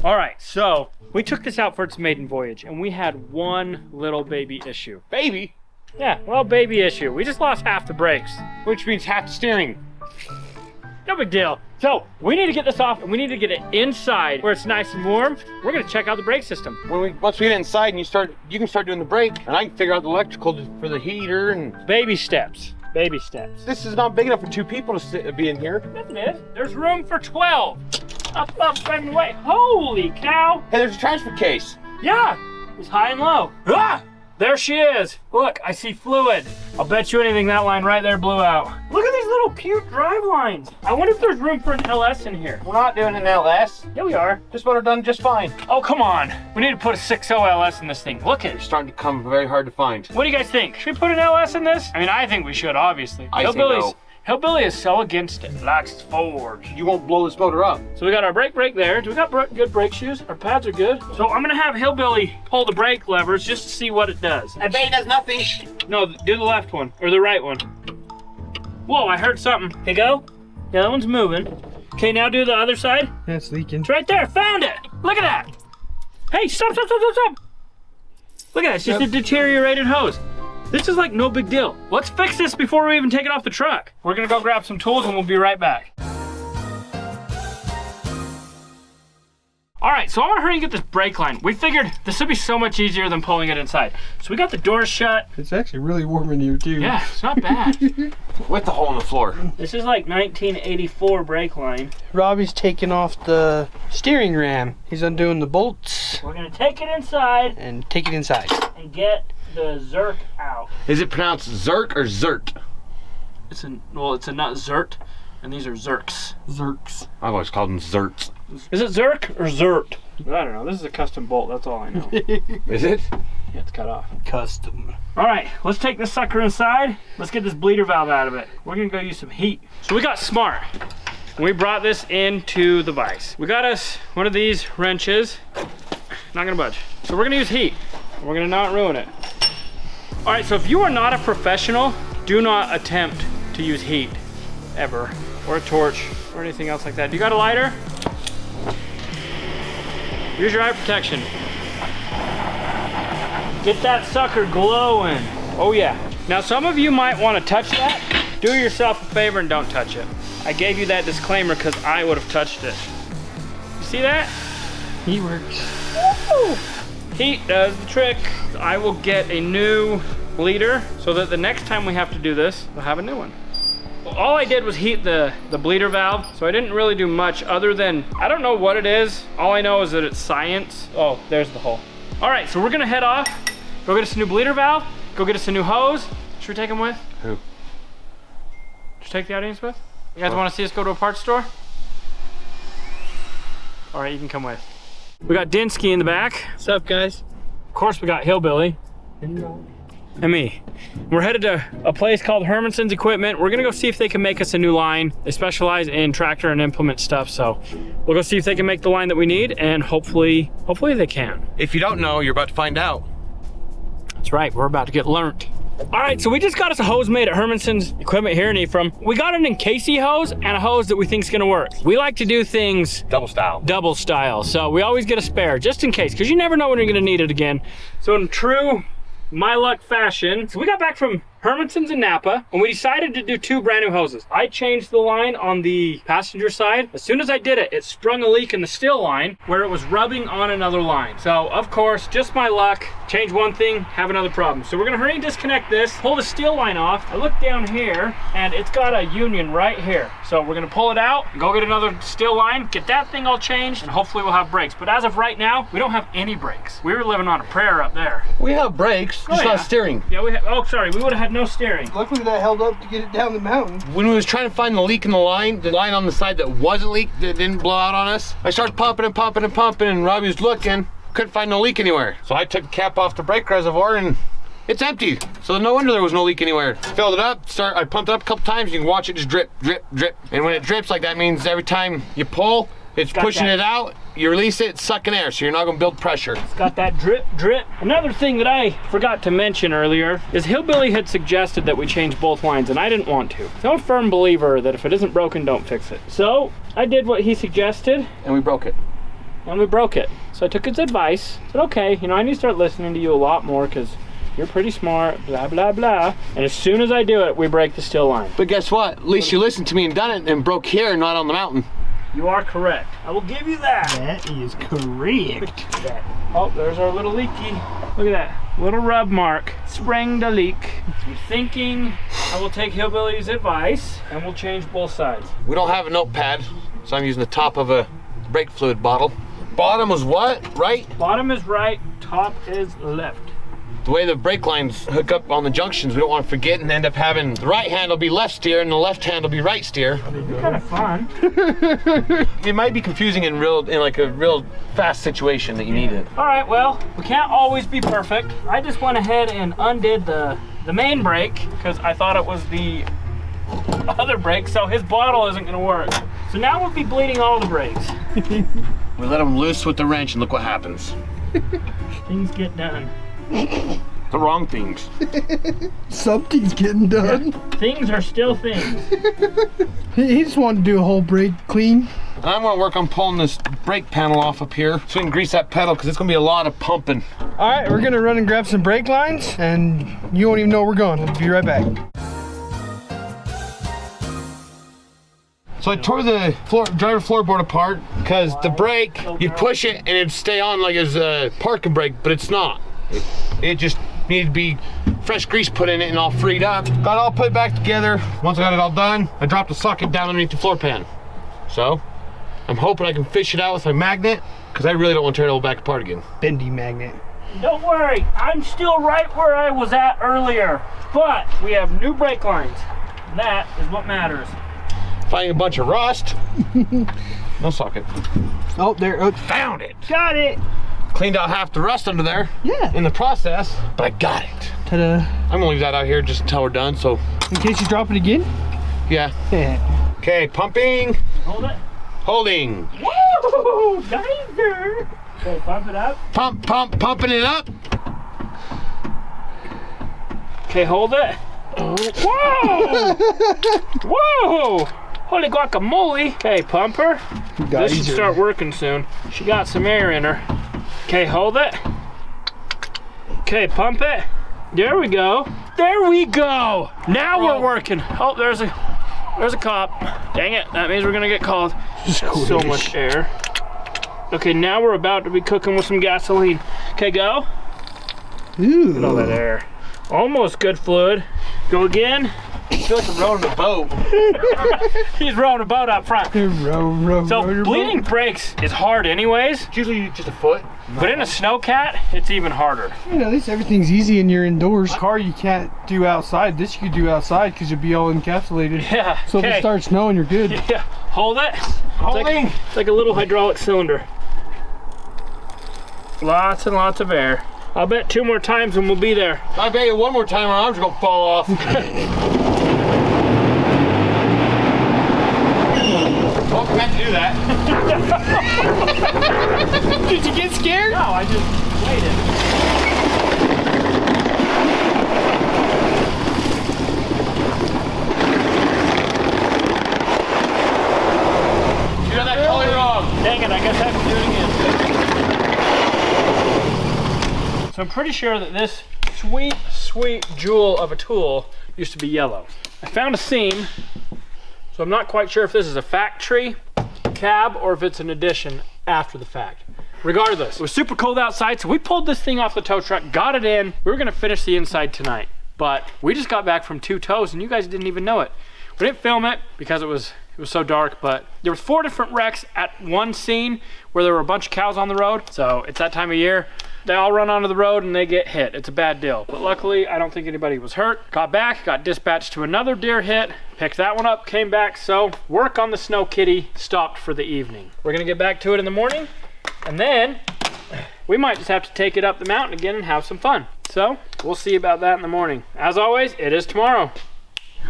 All right, so we took this out for its maiden voyage, and we had one little baby issue. Baby? Yeah, well, baby issue. We just lost half the brakes. Which means half the steering. No big deal. So we need to get this off, and we need to get it inside where it's nice and warm. We're gonna check out the brake system. Once we get inside and you can start doing the brake, and I can figure out the electrical for the heater and... Baby steps, baby steps. This is not big enough for 2 people to be in here. Yes, it is. There's room for 12. Up, and away. Holy cow. Hey, there's a transfer case. Yeah, it's high and low. Ah! There she is. Look, I see fluid. I'll bet you anything that line right there blew out. Look at these little cute drive lines. I wonder if there's room for an LS in here. We're not doing an LS. Yeah, we are. This one are done just fine. Oh, come on. We need to put a 6.0 LS in this thing. Look at it. It's starting to come very hard to find. What do you guys think? Should we put an LS in this? I mean, I think we should, obviously. I say no. Hillbilly is so against it. Likes Fords. You won't blow this motor up. So we got our brake there. Do we got good brake shoes? Our pads are good. So I'm gonna have Hillbilly pull the brake levers just to see what it does. I bet it does nothing. No, do the left one, or the right one. Whoa, I heard something. Okay, go. Yeah, that one's moving. Okay, now do the other side. Yeah, it's leaking. It's right there, found it. Look at that. Hey, stop. Look at that, it's just a deteriorated hose. This is like no big deal. Let's fix this before we even take it off the truck. We're gonna go grab some tools and we'll be right back. All right, so I'm gonna hurry and get this brake line. We figured this would be so much easier than pulling it inside. So we got the doors shut. It's actually really warm in here too. Yeah, it's not bad. With the hole in the floor. This is like 1984 brake line. Robby's taking off the steering ram. He's undoing the bolts. We're gonna take it inside and take it inside. And get the Zerk out. Is it pronounced Zerk or Zert? It's a nut Zert, and these are Zerks. Zerks. I've always called them Zerts. Is it Zerk or Zert? I don't know. This is a custom bolt. That's all I know. Is it? Yeah, it's cut off. Custom. All right, let's take this sucker inside. Let's get this bleeder valve out of it. We're gonna go use some heat. So we got smart. We brought this into the vise. We got us one of these wrenches. Not gonna budge. So we're gonna use heat. We're gonna not ruin it. All right, so if you are not a professional, do not attempt to use heat, ever. Or a torch, or anything else like that. Do you got a lighter? Use your eye protection. Get that sucker glowing. Oh yeah. Now some of you might want to touch that. Do yourself a favor and don't touch it. I gave you that disclaimer because I would have touched it. You see that? Heat works. Woo! Heat does the trick. I will get a new bleeder so that the next time we have to do this, we'll have a new one. All I did was heat the bleeder valve, so I didn't really do much other than, I don't know what it is. All I know is that it's science. Oh, there's the hole. All right, so we're gonna head off, go get us a new bleeder valve, go get us a new hose. Should we take them with? Who? Should we take the audience with? You guys wanna see us go to a parts store? All right, you can come with. We got Dinsky in the back. What's up, guys? Of course, we got Hillbilly. And me. We're headed to a place called Hermanson's Equipment. We're gonna go see if they can make us a new line. They specialize in tractor and implement stuff, so we'll go see if they can make the line that we need, and hopefully they can. If you don't know, you're about to find out. That's right, we're about to get learnt. All right, so we just got us a hose made at Hermanson's Equipment here in Ephraim. We got an Encasey hose and a hose that we think is gonna work. We like to do things double style, so we always get a spare just in case, because you never know when you're gonna need it again. So in true my luck fashion, so we got back from Hermanson's in Napa, and we decided to do 2 brand new hoses. I changed the line on the passenger side. As soon as I did it, it sprung a leak in the still line where it was rubbing on another line. So of course, just my luck, change one thing, have another problem. So we're gonna hurry and disconnect this, pull the steel line off. I look down here and it's got a union right here. So we're gonna pull it out, go get another steel line, get that thing all changed, and hopefully we'll have brakes. But as of right now, we don't have any brakes. We were living on a prayer up there. We have brakes, just not steering. Yeah, we have, oh sorry, we would have had no steering. Luckily that held up to get it down the mountain. When we was trying to find the leak in the line on the side that wasn't leaked, that didn't blow out on us, I started pumping and pumping and pumping, and Robby was looking, couldn't find no leak anywhere. So I took the cap off the brake reservoir and it's empty. So no wonder there was no leak anywhere. Filled it up, I pumped it up a couple times, you can watch it just drip, drip, drip. And when it drips like that means every time you pull, it's pushing it out, you release it, it's sucking air, so you're not gonna build pressure. It's got that drip, drip. Another thing that I forgot to mention earlier is Hillbilly had suggested that we change both lines, and I didn't want to. I'm a firm believer that if it isn't broken, don't fix it. So I did what he suggested. And we broke it. and we broke it. So I took his advice, said, okay, you know, I need to start listening to you a lot more because you're pretty smart, blah, blah, blah. And as soon as I do it, we break the steel line. But guess what? At least you listened to me and done it and broke here, not on the mountain. You are correct. I will give you that. That is correct. Oh, there's our little leaky. Look at that. Little rub mark. Sprang the leak. I'm thinking I will take Hillbilly's advice and we'll change both sides. We don't have a notepad, so I'm using the top of a brake fluid bottle. Bottom was what? Right? Bottom is right, top is left. The way the brake lines hook up on the junctions, we don't want to forget and end up having the right hand will be left steer and the left hand will be right steer. It's kind of fun. It might be confusing in like a real fast situation that you need it. All right, well, we can't always be perfect. I just went ahead and undid the main brake because I thought it was the other brake, so his bottle isn't gonna work. So now we'll be bleeding all the brakes. We let them loose with the wrench and look what happens. Things get done. The wrong things. Something's getting done. Things are still things. He just wanted to do a whole brake clean. I'm gonna work on pulling this brake panel off up here so we can grease that pedal because it's gonna be a lot of pumping. All right, we're gonna run and grab some brake lines and you won't even know we're going. We'll be right back. So I tore the driver floorboard apart because the brake, you push it and it'd stay on like it's a parking brake, but it's not. It just needed to be fresh grease put in it and all freed up. Got it all put back together. Once I got it all done, I dropped the socket down underneath the floor pan. So I'm hoping I can fish it out with my magnet because I really don't want to tear it all back apart again. Bendy magnet. Don't worry, I'm still right where I was at earlier, but we have new brake lines. That is what matters. Finding a bunch of rust. No socket. Oh, there. Oh, Found it. got it. Cleaned out half the rust under there. Yeah. In the process, but I got it. Ta-da. I'm gonna leave that out here just until we're done, so. In case you drop it again. Yeah. Yeah. Okay, pumping. Hold it. Holding. Woo! Geyser! Okay, pump it up. Pumping it up. Okay, hold it. Whoa! Whoa! Holy guacamole. Okay, pump her. This should start working soon. She got some air in her. Okay, hold it. Okay, pump it. There we go. There we go. Now we're working. Oh, there's a cop. Dang it, that means we're gonna get called. So much air. Okay, now we're about to be cooking with some gasoline. Okay, go. Ooh. Look at all that air. Almost good fluid. Go again. I feel like I'm rowing a boat. He's rowing a boat up front. Row So your bleeding boat. brakes is hard anyways, It's usually just a foot. but in a Snowcat, it's even harder. You know, at least everything's easy and you're indoors. Car you can't do outside. This you could do outside because you'll be all encapsulated. Yeah, So if it okay. starts snowing, you're good. Yeah, hold it. Holding. It's like a little hydraulic cylinder. Lots and lots of air. I'll bet 2 more times and we'll be there. I bet you one more time our arms are gonna fall off. Oh, we had to do that. Did you get scared? No, I just waited. You got that color wrong. Dang it, I guess I have to do it again. So I'm pretty sure that this sweet, sweet jewel of a tool used to be yellow. I found a seam, so I'm not quite sure if this is a factory cab or if it's an addition after the fact. Regardless, it was super cold outside, so we pulled this thing off the tow truck, got it in. We were gonna finish the inside tonight, but we just got back from 2 tows and you guys didn't even know it. We didn't film it because it was so dark, but there was 4 different wrecks at one scene where there were a bunch of cows on the road. So it's that time of year. They all run onto the road and they get hit. It's a bad deal. But luckily, I don't think anybody was hurt. Got back, got dispatched to another deer hit, picked that one up, came back. So work on the Snow Kitty stopped for the evening. We're gonna get back to it in the morning, and then we might just have to take it up the mountain again and have some fun. So we'll see about that in the morning. As always, it is tomorrow.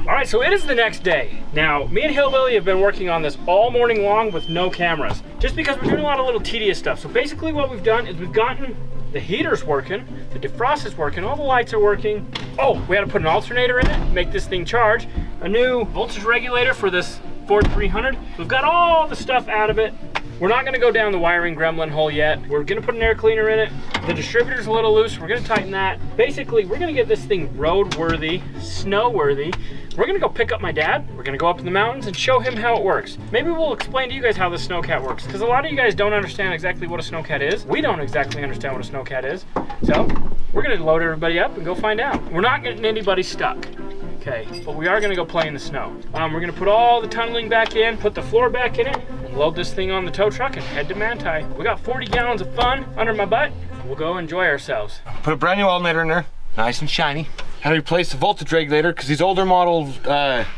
All right, so it is the next day. Now, me and Hillbilly have been working on this all morning long with no cameras, just because we're doing a lot of little tedious stuff. So basically what we've done is we've gotten the heaters working, the defrost is working, all the lights are working. Oh, we had to put an alternator in it, make this thing charge, a new voltage regulator for this Ford 300. We've got all the stuff out of it. We're not gonna go down the wiring gremlin hole yet. We're gonna put an air cleaner in it. The distributor's a little loose. We're gonna tighten that. Basically, we're gonna get this thing road-worthy, snow-worthy. We're gonna go pick up my dad. We're gonna go up in the mountains and show him how it works. Maybe we'll explain to you guys how the Snowcat works, because a lot of you guys don't understand exactly what a Snowcat is. We don't exactly understand what a Snowcat is. So, we're gonna load everybody up and go find out. We're not getting anybody stuck. Okay, but we are gonna go play in the snow. We're gonna put all the tunneling back in, put the floor back in it, and load this thing on the tow truck and head to Manti. We got 40 gallons of fun under my butt. We'll go enjoy ourselves. Put a brand new alternator in there, nice and shiny. Had to replace the voltage regulator because these older model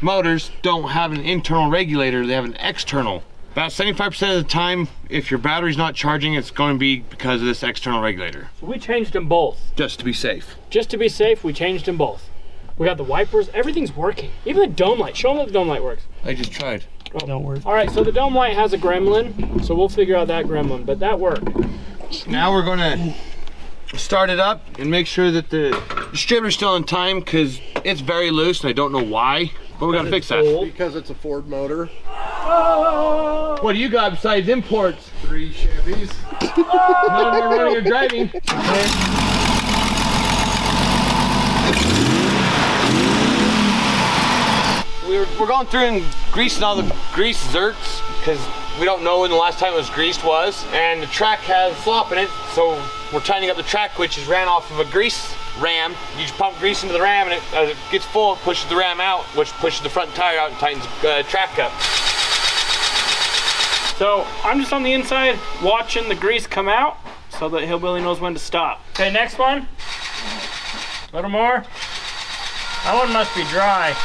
motors don't have an internal regulator, they have an external. About 75% of the time, if your battery's not charging, it's going to be because of this external regulator. So we changed them both. Just to be safe. Just to be safe, we changed them both. We got the wipers, everything's working. Even the dome light, show them that the dome light works. I just tried. Oh. Don't work. All right, so the dome light has a gremlin, so we'll figure out that gremlin, but that worked. Now we're gonna start it up and make sure that the distributor's still in time because it's very loose and I don't know why, but we gotta fix that. Because it's a Ford motor. Oh! What do you got besides imports? 3 Chevys. None more running or driving. Okay. We're going through and greasing all the grease zerts because we don't know when the last time it was greased was, and the track has slop in it, so we're tightening up the track, which is ran off of a grease ram. You just pump grease into the ram, and as it gets full, it pushes the ram out, which pushes the front tire out and tightens the track up. So I'm just on the inside watching the grease come out so that Hillbilly knows when to stop. Okay, next one. A little more. That one must be dry.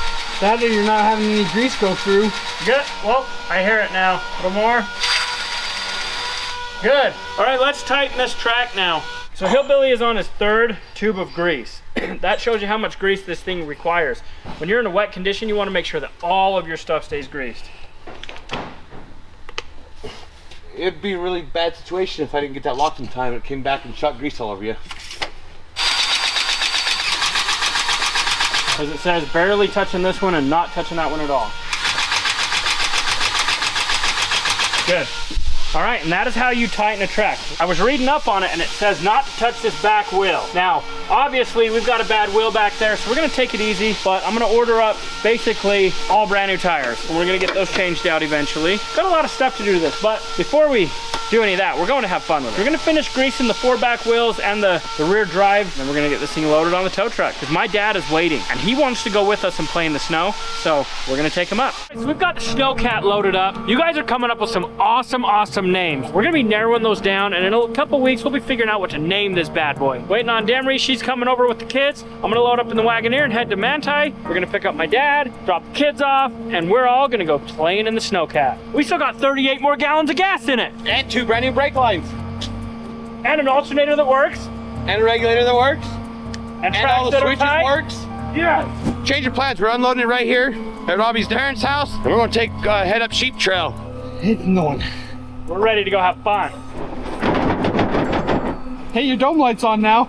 That or you're not having any grease go through. Good. Well, I hear it now. A little more. Good. All right, let's tighten this track now. So Hillbilly is on his 3rd tube of grease. That shows you how much grease this thing requires. When you're in a wet condition, you want to make sure that all of your stuff stays greased. It'd be a really bad situation if I didn't get that locked in time and it came back and shot grease all over you. As it says, barely touching this one and not touching that one at all. Good. All right, and that is how you tighten a track. I was reading up on it and it says not to touch this back wheel. Now, obviously we've got a bad wheel back there, so we're gonna take it easy, but I'm gonna order up basically all brand new tires, and we're gonna get those changed out eventually. Got a lot of stuff to do to this, but before we do any of that, we're going to have fun with it. We're gonna finish greasing the 4 back wheels and the rear drive, and then we're gonna get this thing loaded on the tow truck, because my dad is waiting, and he wants to go with us and play in the snow, so we're gonna take him up. So we've got the Snowcat loaded up. You guys are coming up with some awesome names. We're gonna be narrowing those down, and in a couple weeks, we'll be figuring out what to name this bad boy. Waiting on Demery, she's coming over with the kids. I'm gonna load up in the Wagoneer and head to Manti. We're gonna pick up my dad, drop the kids off, and we're all gonna go playing in the Snowcat. We still got 38 more gallons of gas in it. And 2 brand new brake lines. And an alternator that works. And a regulator that works. And all the switches works. Yeah. Change of plans, we're unloading it right here at Robby's parents' house, and we're gonna take head up Sheep Trail. It's going. We're ready to go have fun. Hey, your dome light's on now.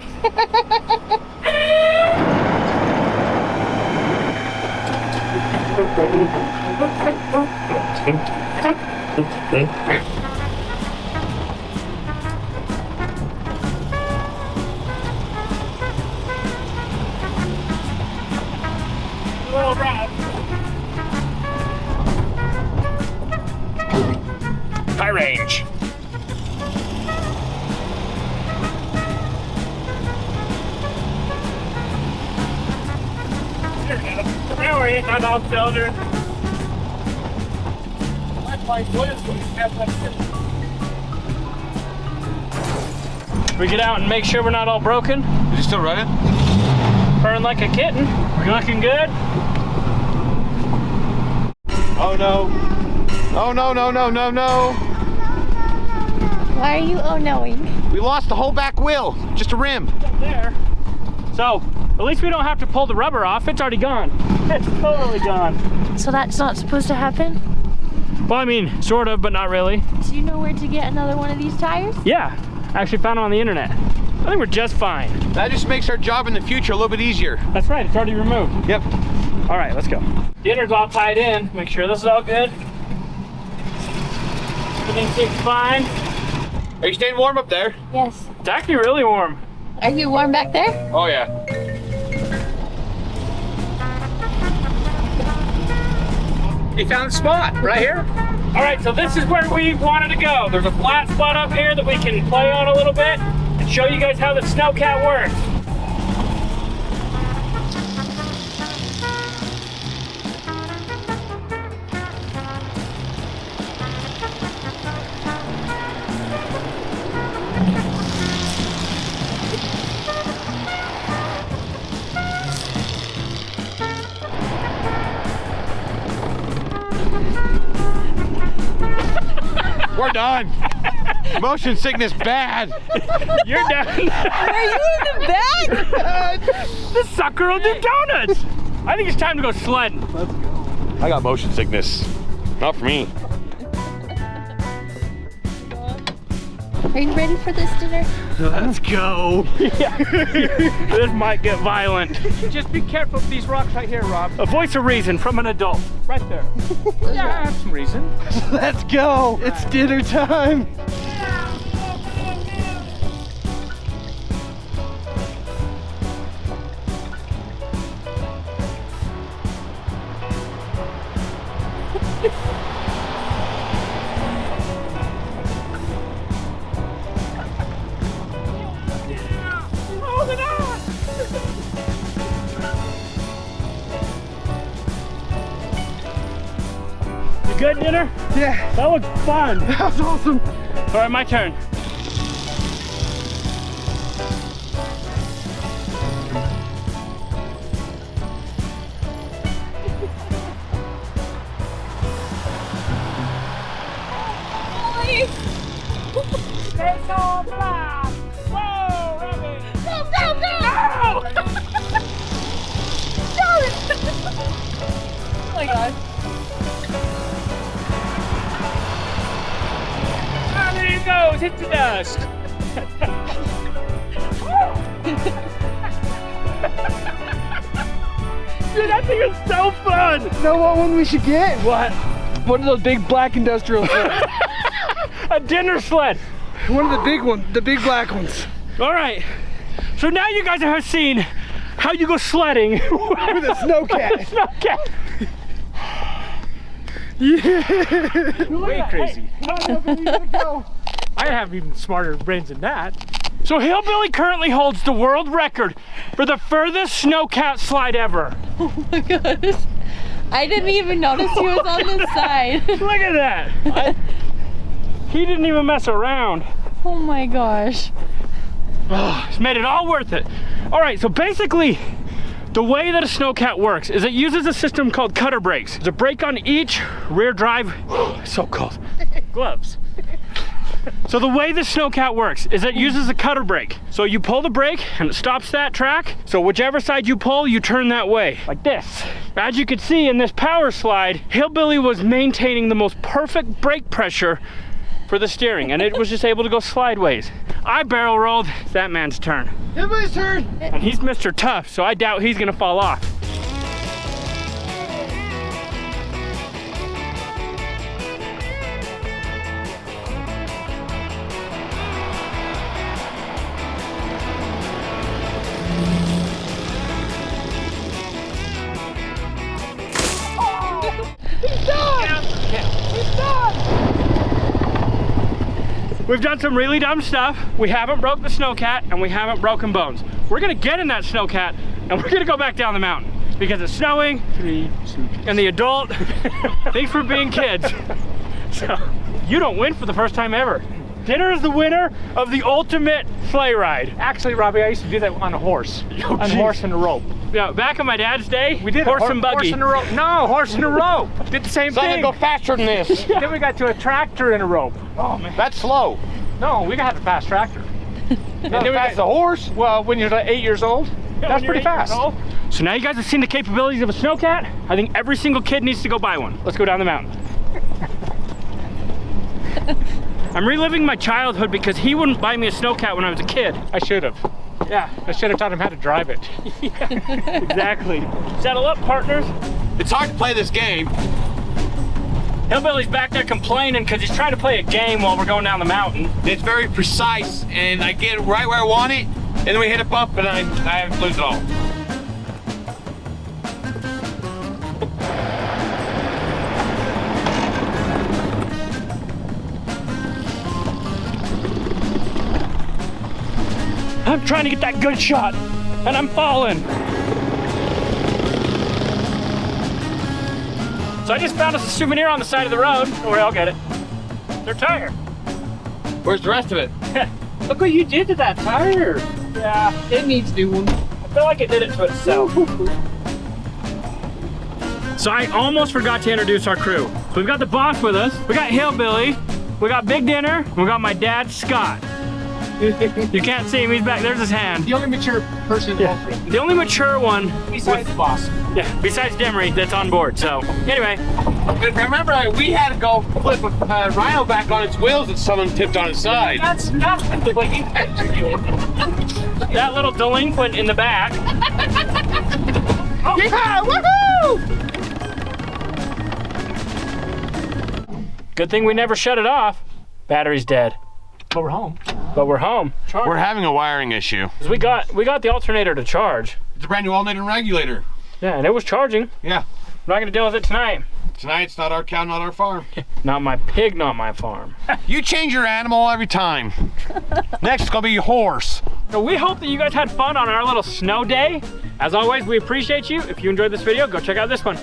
Little rat. High range. Now we're hitting on all cylinders. We get out and make sure we're not all broken. Is he still running? Burn like a kitten. We're looking good. Oh no. Oh no, no, no, no, no. Why are you oh-knowing? We lost the whole back wheel, just a rim. Up there. So, at least we don't have to pull the rubber off. It's already gone. It's totally gone. So that's not supposed to happen? Well, I mean, sort of, but not really. Do you know where to get another one of these tires? Yeah, I actually found them on the internet. I think we're just fine. That just makes our job in the future a little bit easier. That's right, it's already removed. Yep. All right, let's go. Dinner's all tied in. Make sure this is all good. Everything seems fine. Are you staying warm up there? Yes. It's actually really warm. Are you warm back there? Oh yeah. You found the spot right here. All right, so this is where we wanted to go. There's a flat spot up here that we can play on a little bit and show you guys how the Snowcat works. We're done. Motion sickness bad. You're done. Are you in the back? The sucker will do donuts. I think it's time to go sledding. I got motion sickness. Not for me. Are you ready for this dinner? Let's go. This might get violent. Just be careful of these rocks right here, Rob. A voice of reason from an adult. Right there. Yeah, I have some reason. Let's go. It's dinner time. You good, dinner? Yeah, That looked fun. that was awesome. All right, my turn. It's all black. Whoa, Robby. Go, go, go! No! Oh my god. Ah, there you go. Hit the dust. Dude, that thing is so fun. You know what one we should get? What? One of those big black industrial sleds. A dinner sled. One of the big ones, the big black ones. All right. So now you guys have seen how you go sledding With a snowcat. Snowcat. Way crazy. Go. I have even smarter brains than that. So Hillbilly currently holds the world record for the furthest Snowcat slide ever. Oh my gosh. I didn't even notice he was on this side. Look at that. He didn't even mess around. Oh my gosh. It's made it all worth it. All right, so basically, the way that a Snowcat works is it uses a system called cutter brakes. There's a brake on each rear drive. So cold. Gloves. So the way the Snowcat works is it uses a cutter brake. So you pull the brake and it stops that track. So whichever side you pull, you turn that way, like this. As you can see in this power slide, Hillbilly was maintaining the most perfect brake pressure for the steering, and it was just able to go slideways. I barrel rolled. It's that man's turn. Everybody's turn. And he's Mr. Tough, so I doubt he's gonna fall off. We've done some really dumb stuff. We haven't broke the Snowcat and we haven't broken bones. We're gonna get in that Snowcat and we're gonna go back down the mountain because it's snowing and the adult thanks for being kids. So you don't win for the first time ever. Dinner is the winner of the ultimate sleigh ride. Actually, Robbie, I used to do that on a horse. On a geez. horse and a rope. Yeah, back in my dad's day, We did horse a and buggy. Horse and a rope. No, horse and a rope. Did the same So I thing. go faster than this. Then we got to a tractor and a rope. Oh man. That's slow. No, we got a fast tractor. Not then we fast got- as a horse. Well, when you're like 8 years old, that's pretty fast. So now you guys have seen the capabilities of a Snowcat. I think every single kid needs to go buy one. Let's go down the mountain. I'm reliving my childhood because he wouldn't buy me a Snowcat when I was a kid. I should have. Yeah, I should have taught him how to drive it. exactly. Settle up, partners. It's hard to play this game Hillbilly's back there complaining because he's trying to play a game while we're going down the mountain. It's very precise, and I get it right where I want it, and then we hit a bump, and I lose it all. I'm trying to get that good shot, and I'm falling. So I just found us a souvenir on the side of the road. Don't worry, I'll get it. Their tire. Where's the rest of it? Look what you did to that tire. Yeah, it needs new one. I feel like it did it to itself. So I almost forgot to introduce our crew. So we've got the boss with us. We got Hillbilly. We got Big Dinner. And we got my dad, Scott. You can't see him, he's back, there's his hand. The only mature person in all three. The only mature one. Besides the boss. Yeah, besides Demery that's on board, so. Anyway. Remember, we had to go flip a Rhino back on its wheels that someone tipped on its side. That's not what you guys are doing. That little delinquent in the back. Oh. Yeah, woohoo! Good thing we never shut it off. Battery's dead. But we're home. But we're home. We're having a wiring issue. We got the alternator to charge. It's a brand new alternator and regulator. Yeah, and it was charging. Yeah. We're not gonna deal with it tonight. Tonight, it's not our cow, not our farm. Not my pig, not my farm. You change your animal every time. Next, it's gonna be your horse. So we hope that you guys had fun on our little snow day. As always, we appreciate you. If you enjoyed this video, go check out this one.